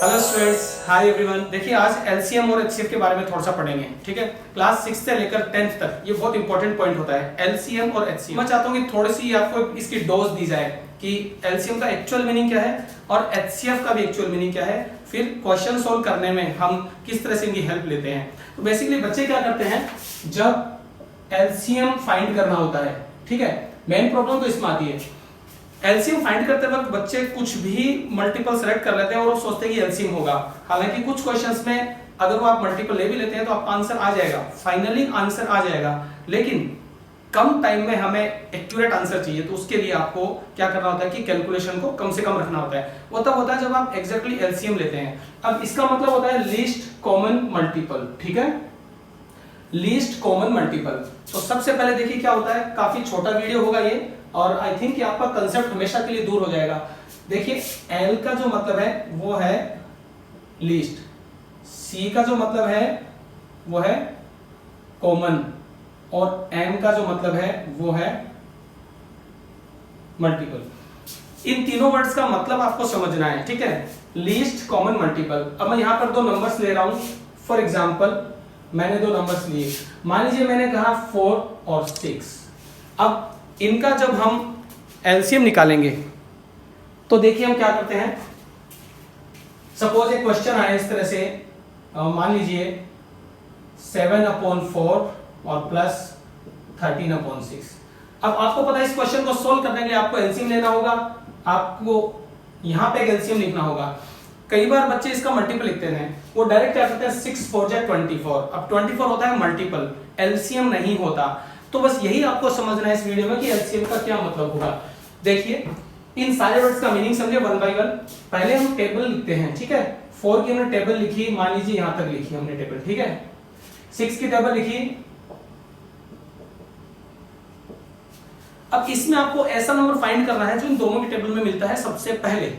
Hello students, hi everyone. देखिए आज LCM और एचसीएफ के बारे में थोड़ा सा पढ़ेंगे, ठीक है। क्लास 6 से लेकर 10th तक ये बहुत इंपॉर्टेंट पॉइंट होता है, एलसीएम और एचसीएफ। मैं चाहता हूँ कि थोड़ी सी आपको इसकी डोज दी जाए कि एलसीएम का एक्चुअल मीनिंग क्या है और एचसीएफ का भी एक्चुअल मीनिंग क्या है, फिर क्वेश्चन सोल्व करने में हम किस तरह से इनकी हेल्प लेते हैं। तो बेसिकली बच्चे क्या करते हैं, जब एलसीएम फाइंड करना होता है, ठीक है, मेन प्रॉब्लम तो इसमें आती है। एलसीएम फाइंड करते वक्त बच्चे कुछ भी मल्टीपल सेलेक्ट कर लेते हैं और वो सोचते हैं कि एलसीएम होगा। हालांकि कुछ क्वेश्चंस में अगर वो आप मल्टीपल ले भी लेते हैं तो आपका आंसर आ जाएगा, फाइनली आंसर आ जाएगा, लेकिन कम टाइम में हमें एक्यूरेट आंसर चाहिए। तो उसके लिए आपको क्या करना होता है कि कैलकुलेशन को कम से कम रखना होता है। वो तब होता है जब आप एग्जैक्टली एलसीएम लेते हैं। अब इसका मतलब होता है लीस्ट कॉमन मल्टीपल, ठीक है, लीस्ट कॉमन मल्टीपल। तो सबसे पहले देखिए क्या होता है, काफी छोटा वीडियो होगा ये और आई थिंक कि आपका कंसेप्ट हमेशा के लिए दूर हो जाएगा। देखिए एल का जो मतलब है वो है लीस्ट, सी का जो मतलब है वो है कॉमन और एम का जो मतलब है वो है मल्टीपल। इन तीनों वर्ड्स का मतलब आपको समझना है, ठीक है, लीस्ट कॉमन मल्टीपल। अब मैं यहां पर दो नंबर्स ले रहा हूं। फॉर एग्जांपल मैंने दो नंबर्स लिए, मान लीजिए मैंने कहा 4 और 6। अब इनका जब हम एलसीएम निकालेंगे तो देखिए हम क्या करते हैं। सपोज एक क्वेश्चन आया इस तरह से, मान लीजिए 7/4 और प्लस 13/6। अब आपको पता है इस क्वेश्चन को सोल्व करने के लिए आपको एलसीएम लेना होगा, आपको यहां पे एक एलसीएम लिखना होगा। कई बार बच्चे इसका मल्टीपल लिखते हैं, वो डायरेक्ट क्या करते हैं 6 4 जा 24। अब 24 होता है मल्टीपल, एलसीएम नहीं होता। तो बस यही आपको समझना है इस वीडियो में कि एलसीएम का क्या मतलब होगा। देखिए इन सारे वर्ड्स का मीनिंग समझे वन बाय वन। पहले हम टेबल लिखते हैं, ठीक है। 4 की हमने टेबल लिखी, मान लीजिए यहां तक लिखी हमने टेबल, ठीक है। 6 की टेबल लिखी। अब इसमें आपको ऐसा नंबर फाइंड करना है जो इन दोनों की टेबल में मिलता है सबसे पहले।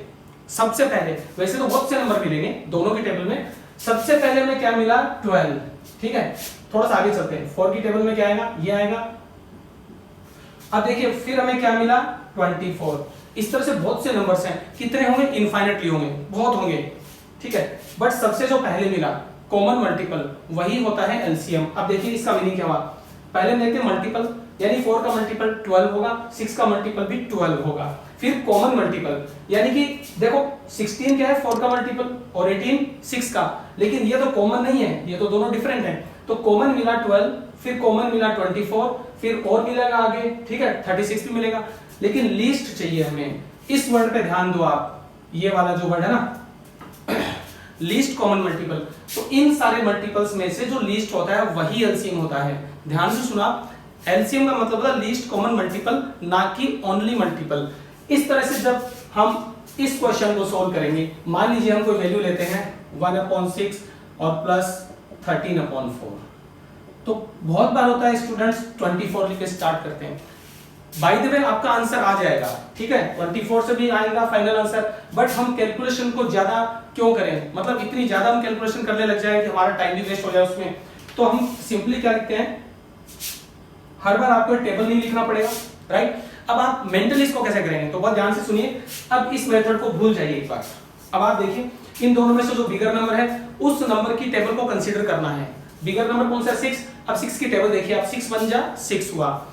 वैसे तो बहुत से नंबर मिलेंगे दोनों की टेबल में, सबसे पहले में क्या मिला 12, ठीक है। थोड़ा सा आगे चलते हैं, 4 की टेबल में क्या आएगा, ये आएगा। अब देखिए फिर हमें क्या मिला 24। इस तरह से बहुत से नंबर्स हैं, कितने होंगे, इनफाइनेटली होंगे, बहुत होंगे, ठीक है। बट सबसे जो पहले मिला कॉमन मल्टीपल वही होता है एलसीएम। अब देखिए इसका मीनिंग क्या हुआ, पहले हम देखते हैं मल्टीपल, यानी 4 का मल्टीपल 12 होगा, 6 का मल्टीपल भी 12 होगा। फिर कॉमन मल्टीपल, यानी कि देखो 16 क्या है 4 का मल्टीपल और 18 6 का, लेकिन ये तो कॉमन नहीं है, ये तो दोनों डिफरेंट हैं। तो कॉमन मिला 12, फिर कॉमन मिला 24, फिर और मिलेगा आगे, ठीक है, 36 भी मिलेगा। लेकिन लीस्ट चाहिए हमें, इस वर्ड पे ध्यान दो आप, ये वाला जो वर्ड है ना लीस्ट कॉमन मल्टीपल। तो इन सारे मल्टीपल्स में से जो लीस्ट होता है वही एलसीएम होता है। ध्यान से सुना, एलसीएम का मतलब होता है लीस्ट कॉमन मल्टीपल, ना कि ओनली मल्टीपल। इस तरह से जब हम इस क्वेश्चन को सोल्व करेंगे, मान लीजिए हम कोई वैल्यू लेते हैं 1/6 और प्लस 13/4। तो बहुत बार होता है स्टूडेंट्स 24 लिख के स्टार्ट करते हैं। बाय द वे आपका आंसर आ जाएगा, ठीक है, 24 से भी आएगा फाइनल आंसर। बट हम कैलकुलेशन को ज्यादा क्यों करें, मतलब इतनी ज्यादा हम कैलकुलेशन करने लग जाए कि हमारा टाइम भी वेस्ट हो जाए उसमें। तो हम सिंपली क्या लिखते हैं, हर बार आपको टेबल नहीं लिखना पड़ेगा, राइट। अब आप मेंटली इसको कैसे करेंगे, तो बहुत ध्यान से सुनिए। अब इस मेथड को भूल जाइए एक बार। अब आप देखिए इन दोनों में से जो बिगर नंबर है उस नंबर की टेबल को कंसीडर करना है। बिगर नंबर कौन सा है 6। अब 6 की टेबल देखिए, आप 6 1 जा 6 हुआ,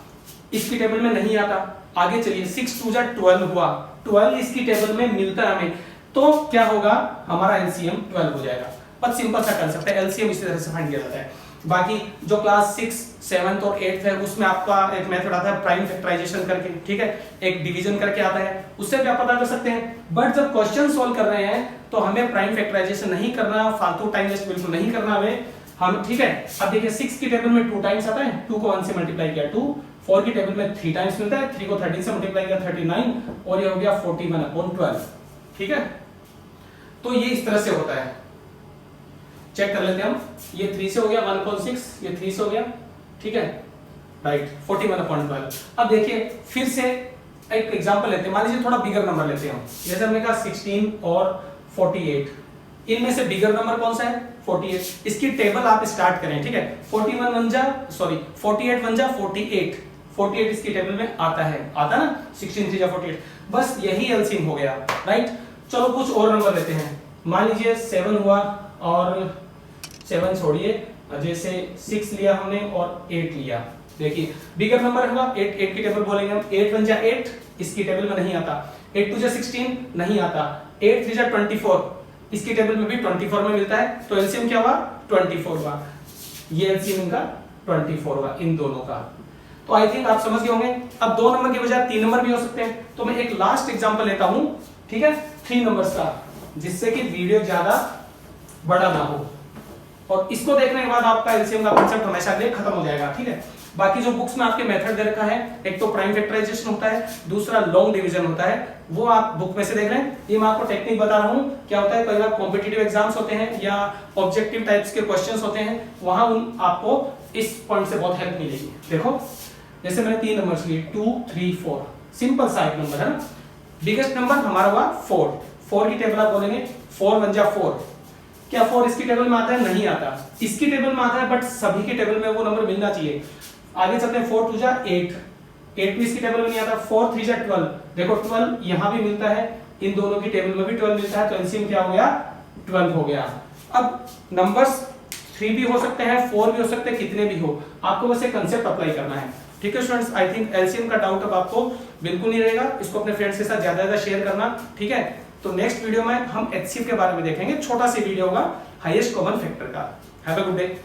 इसकी टेबल में नहीं आता। आगे चलिए 6 2 जा 12 हुआ, 12 इसकी टेबल में मिलता है हमें। तो क्या होगा, हमारा एलसीएम 12 हो जाएगा। बहुत सिंपल सा कंसेप्ट है, एलसीएम इसी तरह से फाइंड किया जाता है। बाकी जो क्लास 6 7 और 8 है उसमें आपका एक मेथड आता है प्राइम फैक्टराइजेशन करके, ठीक है, एक डिवीजन करके आता है, उससे भी आप पता कर सकते हैं। बट जब क्वेश्चन सोल्व कर रहे हैं तो हमें प्राइम फैक्टराइजेशन नहीं करना, फालतू टाइम वेस्ट बिल्कुल नहीं करना हमें, हम, ठीक है। अब देखिए 6 की टेबल में 2 टाइम्स आता है, 2 को 1 से मल्टीप्लाई किया 2, 4 की टेबल में 3 टाइम्स मिलता है, 3 को 13 से मल्टीप्लाई किया 39 और ये हो गया 41/12, ठीक है। तो ये इस तरह से होता है, चेक कर लेते हैं हम। ये 3 से हो गया 1/6, ये 3 से हो गया, ठीक है, राइट, 41/12। अब देखिए फिर से एक एग्जांपल लेते हैं, मान लीजिए थोड़ा बिगर नंबर लेते हैं हम, जैसे हमने कहा 16 और 48। इनमें से बिगर नंबर कौन सा है 48। इसकी टेबल आप स्टार्ट करें, ठीक है। 48 1 जा 48, 48 इसकी टेबल में आता ना, 16 3 जा 48। बस यही एलसीएम हो गया, राइट। चलो कुछ और नंबर लेते हैं, मान लीजिए 7 हुआ और 7 छोड़िए, जैसे 6 लिया हमने और 8 लिया। देखिए बिगर नंबर होगा 8, 8 की टेबल बोलेंगे हम। 8 1 जा 8, इसकी टेबल में नहीं आता। 8 2 जा 16 नहीं आता। 8 3 जा 24, इसकी टेबल में भी 24 में मिलता है। तो एलसीएम क्या हुआ? 24 हुआ। ये एलसीएम इनका 24 हुआ इन दोनों का। तो आई थिंक आप समझ गए होंगे। अब 2 नंबर के बजाय 3 नंबर भी हो सकते हैं। तो मैं एक लास्ट एग्जांपल लेता हूं, ठीक है, 3 नंबर्स का, जिससे कि वीडियो ज्यादा बड़ा ना हो, और इसको देखने के बाद आपका एलसीएम का कांसेप्ट हमेशा के लिए खत्म हो जाएगा। ठीक है, बाकी जो बुक्स में आपके मेथड दे रखा है, एक तो प्राइम फैक्टराइजेशन होता है, दूसरा लॉन्ग डिवीजन होता है, वो आप बुक में से देख रहे हैं। ये मैं आपको टेक्निक बता रहा हूं। क्या होता है, कई बार कॉम्पिटिटिव एग्जाम्स होते हैं या ऑब्जेक्टिव टाइप्स के क्वेश्चंस होते हैं, वहां आपको इस पॉइंट से बहुत हेल्प मिलेगी। देखो जैसे मैंने 3 नंबर्स लिए 2 3 4, सिंपल सा एक नंबर है ना। बिगेस्ट नंबर हमारा हुआ 4, 4 की टेबल आप बोलेंगे 4 1 जा 4। क्या 4 इसकी टेबल में आता है? नहीं आता। इसकी टेबल में आता है, बट सभी की टेबल में वो नंबर मिलना चाहिए। आगे चलते हैं, 4 2 जा 8, 8 भी इसकी टेबल में नहीं आता। 4 3 जा 12, देखो 12 यहां भी मिलता है, इन दोनों की टेबल में भी 12 मिलता है। तो एलसीएम क्या हो गया? 12 हो गया। अब नंबर्स 3 भी हो सकते हैं, 4 भी हो सकते हैं, कितने भी हो, आपको बस एक कांसेप्ट अप्लाई करना है। ठीक है स्टूडेंट्स, आई थिंक एलसीएम का डाउट अब आपको बिल्कुल नहीं रहेगा। इसको अपने फ्रेंड्स के साथ ज्यादा शेयर करना। ठीक है, तो नेक्स्ट वीडियो में हम एचसीएफ के बारे में देखेंगे, छोटा सा वीडियो होगा हाईएस्ट कॉमन फैक्टर का। Have a good day.